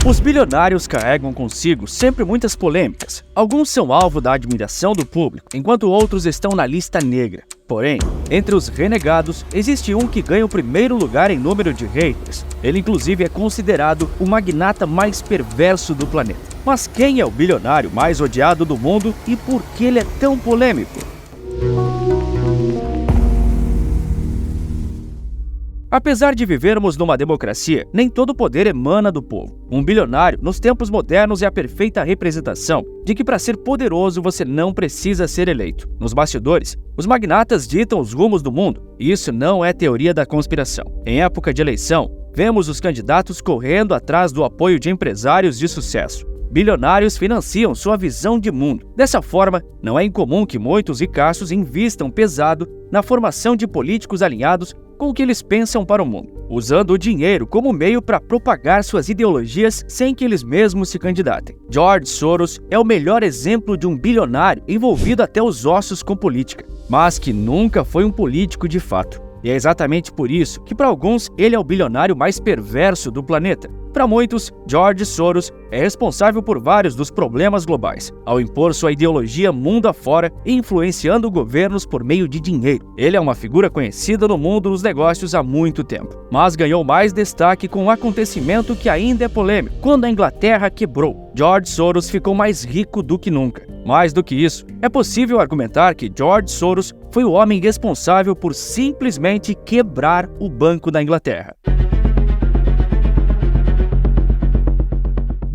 Os bilionários carregam consigo sempre muitas polêmicas. Alguns são alvo da admiração do público, enquanto outros estão na lista negra. Porém, entre os renegados, existe um que ganha o primeiro lugar em número de haters. Ele inclusive é considerado o magnata mais perverso do planeta. Mas quem é o bilionário mais odiado do mundo e por que ele é tão polêmico? Apesar de vivermos numa democracia, nem todo poder emana do povo. Um bilionário, nos tempos modernos, é a perfeita representação de que para ser poderoso você não precisa ser eleito. Nos bastidores, os magnatas ditam os rumos do mundo, e isso não é teoria da conspiração. Em época de eleição, vemos os candidatos correndo atrás do apoio de empresários de sucesso. Bilionários financiam sua visão de mundo. Dessa forma, não é incomum que muitos ricaços invistam pesado na formação de políticos alinhados com o que eles pensam para o mundo, usando o dinheiro como meio para propagar suas ideologias sem que eles mesmos se candidatem. George Soros é o melhor exemplo de um bilionário envolvido até os ossos com política, mas que nunca foi um político de fato. E é exatamente por isso que, para alguns, ele é o bilionário mais perverso do planeta. Para muitos, George Soros é responsável por vários dos problemas globais, ao impor sua ideologia mundo afora e influenciando governos por meio de dinheiro. Ele é uma figura conhecida no mundo dos negócios há muito tempo, mas ganhou mais destaque com um acontecimento que ainda é polêmico. Quando a Inglaterra quebrou, George Soros ficou mais rico do que nunca. Mais do que isso, é possível argumentar que George Soros foi o homem responsável por simplesmente quebrar o Banco da Inglaterra.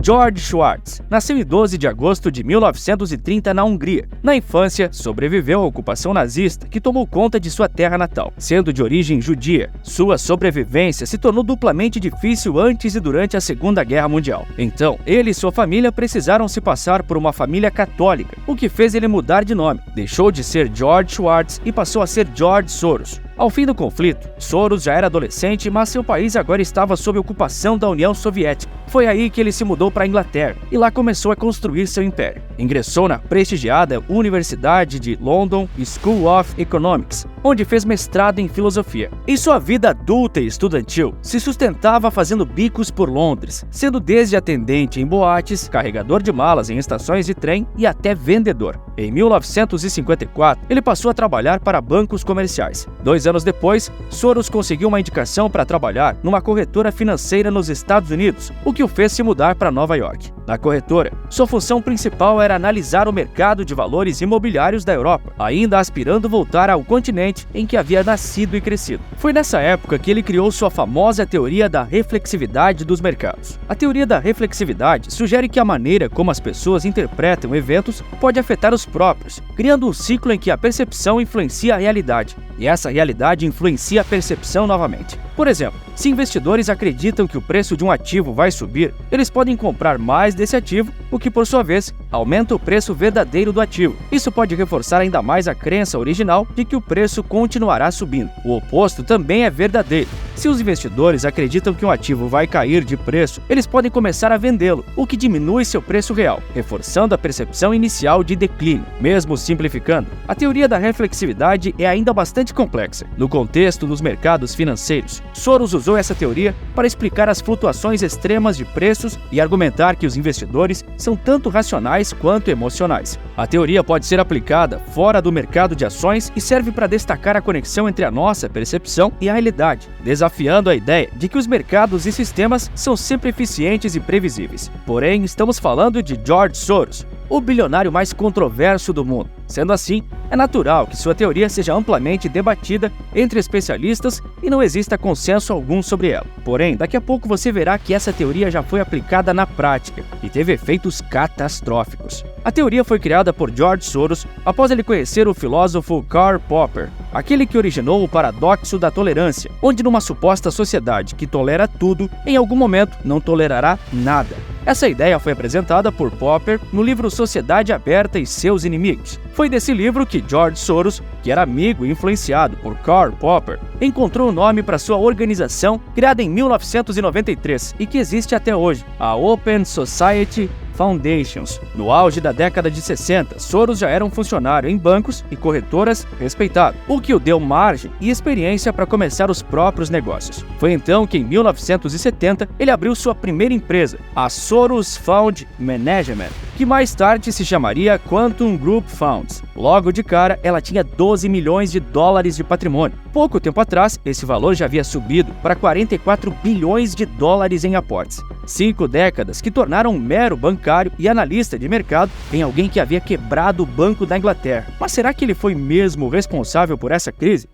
George Schwartz nasceu em 12 de agosto de 1930 na Hungria. Na infância, sobreviveu à ocupação nazista que tomou conta de sua terra natal. Sendo de origem judia, sua sobrevivência se tornou duplamente difícil antes e durante a Segunda Guerra Mundial. Então, ele e sua família precisaram se passar por uma família católica, o que fez ele mudar de nome. Deixou de ser George Schwartz e passou a ser George Soros. Ao fim do conflito, Soros já era adolescente, mas seu país agora estava sob ocupação da União Soviética. Foi aí que ele se mudou para a Inglaterra e lá começou a construir seu império. Ingressou na prestigiada Universidade de London School of Economics, onde fez mestrado em filosofia. Em sua vida adulta e estudantil, se sustentava fazendo bicos por Londres, sendo desde atendente em boates, carregador de malas em estações de trem e até vendedor. Em 1954, ele passou a trabalhar para bancos comerciais. 2 anos depois, Soros conseguiu uma indicação para trabalhar numa corretora financeira nos Estados Unidos, o que o fez se mudar para Nova York. Na corretora, sua função principal era analisar o mercado de valores imobiliários da Europa, ainda aspirando voltar ao continente em que havia nascido e crescido. Foi nessa época que ele criou sua famosa teoria da reflexividade dos mercados. A teoria da reflexividade sugere que a maneira como as pessoas interpretam eventos pode afetar os próprios, criando um ciclo em que a percepção influencia a realidade, e essa realidade influencia a percepção novamente. Por exemplo, se investidores acreditam que o preço de um ativo vai subir, eles podem comprar mais desse ativo, o que por sua vez aumenta o preço verdadeiro do ativo. Isso pode reforçar ainda mais a crença original de que o preço continuará subindo. O oposto também é verdadeiro. Se os investidores acreditam que um ativo vai cair de preço, eles podem começar a vendê-lo, o que diminui seu preço real, reforçando a percepção inicial de declínio. Mesmo simplificando, a teoria da reflexividade é ainda bastante complexa. No contexto dos mercados financeiros, Soros usou essa teoria para explicar as flutuações extremas de preços e argumentar que os investidores são tanto racionais quanto emocionais. A teoria pode ser aplicada fora do mercado de ações e serve para destacar a conexão entre a nossa percepção e a realidade, desafiando a ideia de que os mercados e sistemas são sempre eficientes e previsíveis. Porém, estamos falando de George Soros, o bilionário mais controverso do mundo. Sendo assim, é natural que sua teoria seja amplamente debatida entre especialistas e não exista consenso algum sobre ela. Porém, daqui a pouco você verá que essa teoria já foi aplicada na prática e teve efeitos catastróficos. A teoria foi criada por George Soros após ele conhecer o filósofo Karl Popper, aquele que originou o paradoxo da tolerância, onde numa suposta sociedade que tolera tudo, em algum momento não tolerará nada. Essa ideia foi apresentada por Popper no livro Sociedade Aberta e Seus Inimigos. Foi desse livro que George Soros, que era amigo e influenciado por Karl Popper, encontrou o nome para sua organização criada em 1993 e que existe até hoje, a Open Society Foundations. No auge da década de 60, Soros já era um funcionário em bancos e corretoras respeitado, o que o deu margem e experiência para começar os próprios negócios. Foi então que, em 1970, ele abriu sua primeira empresa, a Soros Fund Management, que mais tarde se chamaria Quantum Group Funds. Logo de cara, ela tinha 12 milhões de dólares de patrimônio. Pouco tempo atrás, esse valor já havia subido para 44 bilhões de dólares em aportes. 5 décadas que tornaram um mero bancário e analista de mercado em alguém que havia quebrado o Banco da Inglaterra. Mas será que ele foi mesmo responsável por essa crise?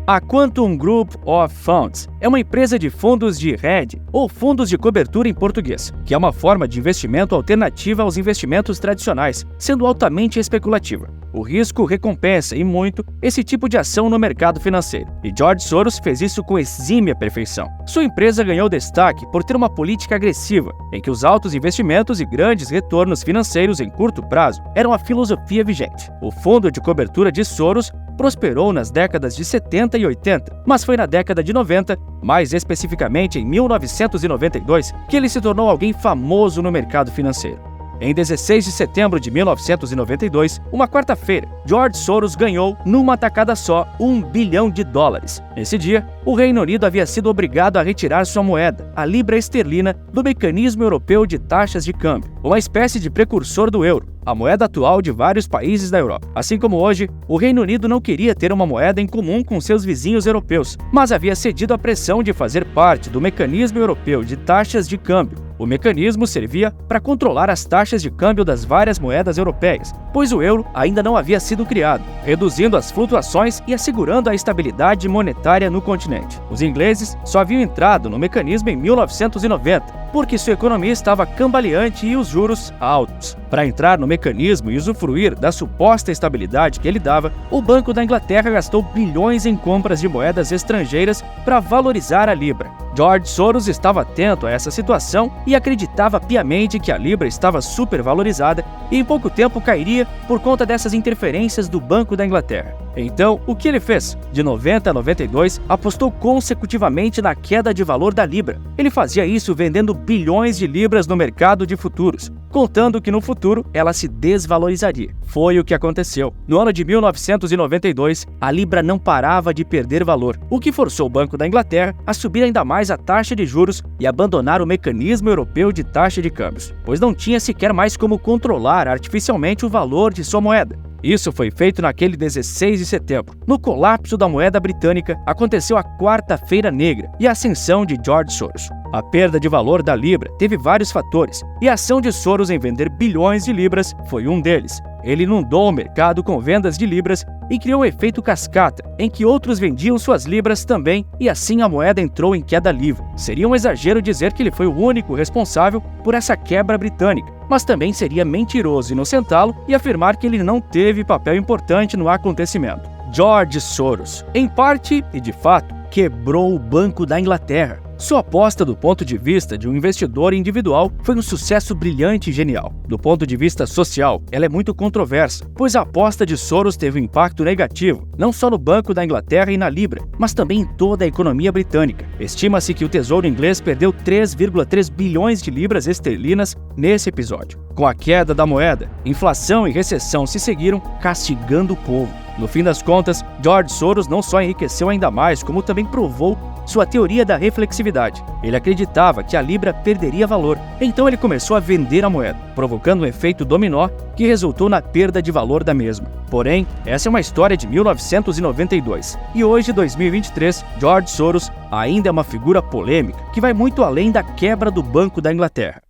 A Quantum Group of Funds é uma empresa de fundos de hedge, ou fundos de cobertura em português, que é uma forma de investimento alternativa aos investimentos tradicionais, sendo altamente especulativa. O risco recompensa, e muito, esse tipo de ação no mercado financeiro, e George Soros fez isso com exímia perfeição. Sua empresa ganhou destaque por ter uma política agressiva, em que os altos investimentos e grandes retornos financeiros em curto prazo eram a filosofia vigente. O fundo de cobertura de Soros prosperou nas décadas de 70 e 80, mas foi na década de 90, mais especificamente em 1992, que ele se tornou alguém famoso no mercado financeiro. Em 16 de setembro de 1992, uma quarta-feira, George Soros ganhou, numa tacada só, $1 bilhão. Nesse dia, o Reino Unido havia sido obrigado a retirar sua moeda, a libra esterlina, do mecanismo europeu de taxas de câmbio, uma espécie de precursor do euro, a moeda atual de vários países da Europa. Assim como hoje, o Reino Unido não queria ter uma moeda em comum com seus vizinhos europeus, mas havia cedido à pressão de fazer parte do mecanismo europeu de taxas de câmbio. O mecanismo servia para controlar as taxas de câmbio das várias moedas europeias, pois o euro ainda não havia sido criado, reduzindo as flutuações e assegurando a estabilidade monetária no continente. Os ingleses só haviam entrado no mecanismo em 1990, porque sua economia estava cambaleante e os juros altos. Para entrar no mecanismo e usufruir da suposta estabilidade que ele dava, o Banco da Inglaterra gastou bilhões em compras de moedas estrangeiras para valorizar a libra. George Soros estava atento a essa situação e acreditava piamente que a libra estava supervalorizada e em pouco tempo cairia por conta dessas interferências do Banco da Inglaterra. Então, o que ele fez? De 90 a 92, apostou consecutivamente na queda de valor da libra. Ele fazia isso vendendo bilhões de libras no mercado de futuros, contando que no futuro ela se desvalorizaria. Foi o que aconteceu. No ano de 1992, a libra não parava de perder valor, o que forçou o Banco da Inglaterra a subir ainda mais a taxa de juros e abandonar o mecanismo europeu de taxa de câmbios, pois não tinha sequer mais como controlar artificialmente o valor de sua moeda. Isso foi feito naquele 16 de setembro. No colapso da moeda britânica, aconteceu a Quarta-feira Negra e a ascensão de George Soros. A perda de valor da libra teve vários fatores, e a ação de Soros em vender bilhões de libras foi um deles. Ele inundou o mercado com vendas de libras e criou um efeito cascata, em que outros vendiam suas libras também, e assim a moeda entrou em queda livre. Seria um exagero dizer que ele foi o único responsável por essa quebra britânica, mas também seria mentiroso inocentá-lo e afirmar que ele não teve papel importante no acontecimento. George Soros, em parte e de fato, quebrou o Banco da Inglaterra. Sua aposta do ponto de vista de um investidor individual foi um sucesso brilhante e genial. Do ponto de vista social, ela é muito controversa, pois a aposta de Soros teve um impacto negativo, não só no Banco da Inglaterra e na Libra, mas também em toda a economia britânica. Estima-se que o Tesouro Inglês perdeu 3,3 bilhões de libras esterlinas nesse episódio. Com a queda da moeda, inflação e recessão se seguiram, castigando o povo. No fim das contas, George Soros não só enriqueceu ainda mais, como também provou sua teoria da reflexividade. Ele acreditava que a libra perderia valor, então ele começou a vender a moeda, provocando um efeito dominó que resultou na perda de valor da mesma. Porém, essa é uma história de 1992, e hoje, 2023, George Soros ainda é uma figura polêmica que vai muito além da quebra do Banco da Inglaterra.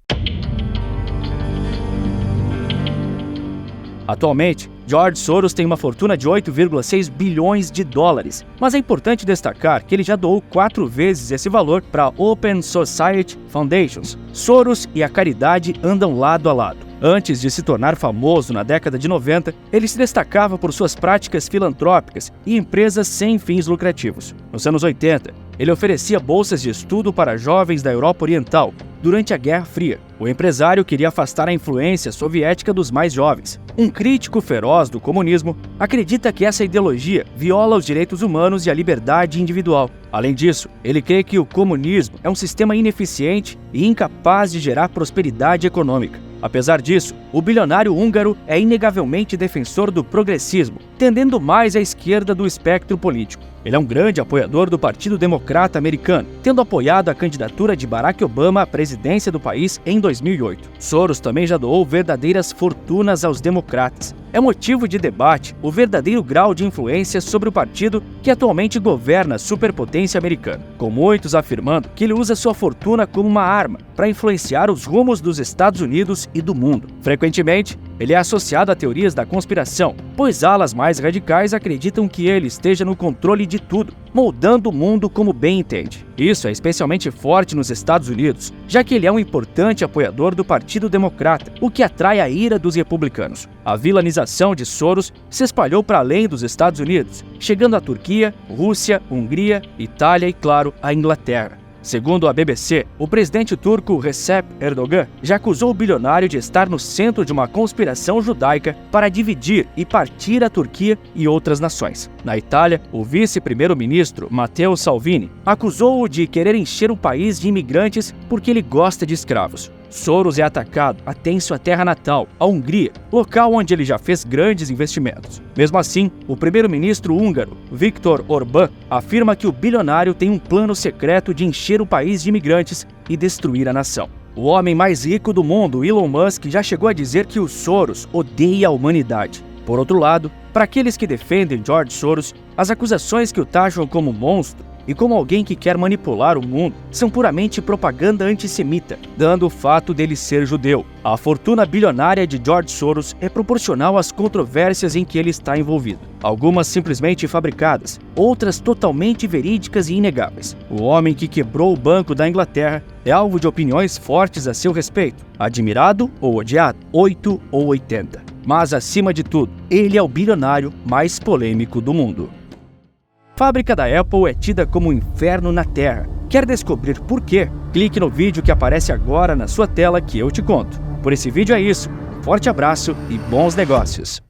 Atualmente, George Soros tem uma fortuna de 8,6 bilhões de dólares, mas é importante destacar que ele já doou 4 vezes esse valor para Open Society Foundations. Soros e a caridade andam lado a lado. Antes de se tornar famoso na década de 90, ele se destacava por suas práticas filantrópicas e empresas sem fins lucrativos. Nos anos 80, ele oferecia bolsas de estudo para jovens da Europa Oriental durante a Guerra Fria. O empresário queria afastar a influência soviética dos mais jovens. Um crítico feroz do comunismo acredita que essa ideologia viola os direitos humanos e a liberdade individual. Além disso, ele crê que o comunismo é um sistema ineficiente e incapaz de gerar prosperidade econômica. Apesar disso, o bilionário húngaro é inegavelmente defensor do progressismo, tendendo mais à esquerda do espectro político. Ele é um grande apoiador do Partido Democrata americano, tendo apoiado a candidatura de Barack Obama à presidência do país em 2008. Soros também já doou verdadeiras fortunas aos democratas. É motivo de debate o verdadeiro grau de influência sobre o partido que atualmente governa a superpotência americana, com muitos afirmando que ele usa sua fortuna como uma arma para influenciar os rumos dos Estados Unidos e do mundo. Frequentemente, ele é associado a teorias da conspiração, pois alas mais radicais acreditam que ele esteja no controle de tudo, moldando o mundo como bem entende. Isso é especialmente forte nos Estados Unidos, já que ele é um importante apoiador do Partido Democrata, o que atrai a ira dos republicanos. A vilanização de Soros se espalhou para além dos Estados Unidos, chegando à Turquia, Rússia, Hungria, Itália e, claro, a Inglaterra. Segundo a BBC, o presidente turco Recep Erdogan já acusou o bilionário de estar no centro de uma conspiração judaica para dividir e partir a Turquia e outras nações. Na Itália, o vice-primeiro-ministro Matteo Salvini acusou-o de querer encher o país de imigrantes porque ele gosta de escravos. Soros é atacado até em sua terra natal, a Hungria, local onde ele já fez grandes investimentos. Mesmo assim, o primeiro-ministro húngaro, Viktor Orbán, afirma que o bilionário tem um plano secreto de encher o país de imigrantes e destruir a nação. O homem mais rico do mundo, Elon Musk, já chegou a dizer que o Soros odeia a humanidade. Por outro lado, para aqueles que defendem George Soros, as acusações que o taxam como monstro e como alguém que quer manipular o mundo são puramente propaganda antissemita, dando o fato dele ser judeu. A fortuna bilionária de George Soros é proporcional às controvérsias em que ele está envolvido. Algumas simplesmente fabricadas, outras totalmente verídicas e inegáveis. O homem que quebrou o Banco da Inglaterra é alvo de opiniões fortes a seu respeito, admirado ou odiado, 8 ou 80. Mas, acima de tudo, ele é o bilionário mais polêmico do mundo. A fábrica da Apple é tida como um inferno na Terra. Quer descobrir por quê? Clique no vídeo que aparece agora na sua tela que eu te conto. Por esse vídeo é isso. Um forte abraço e bons negócios!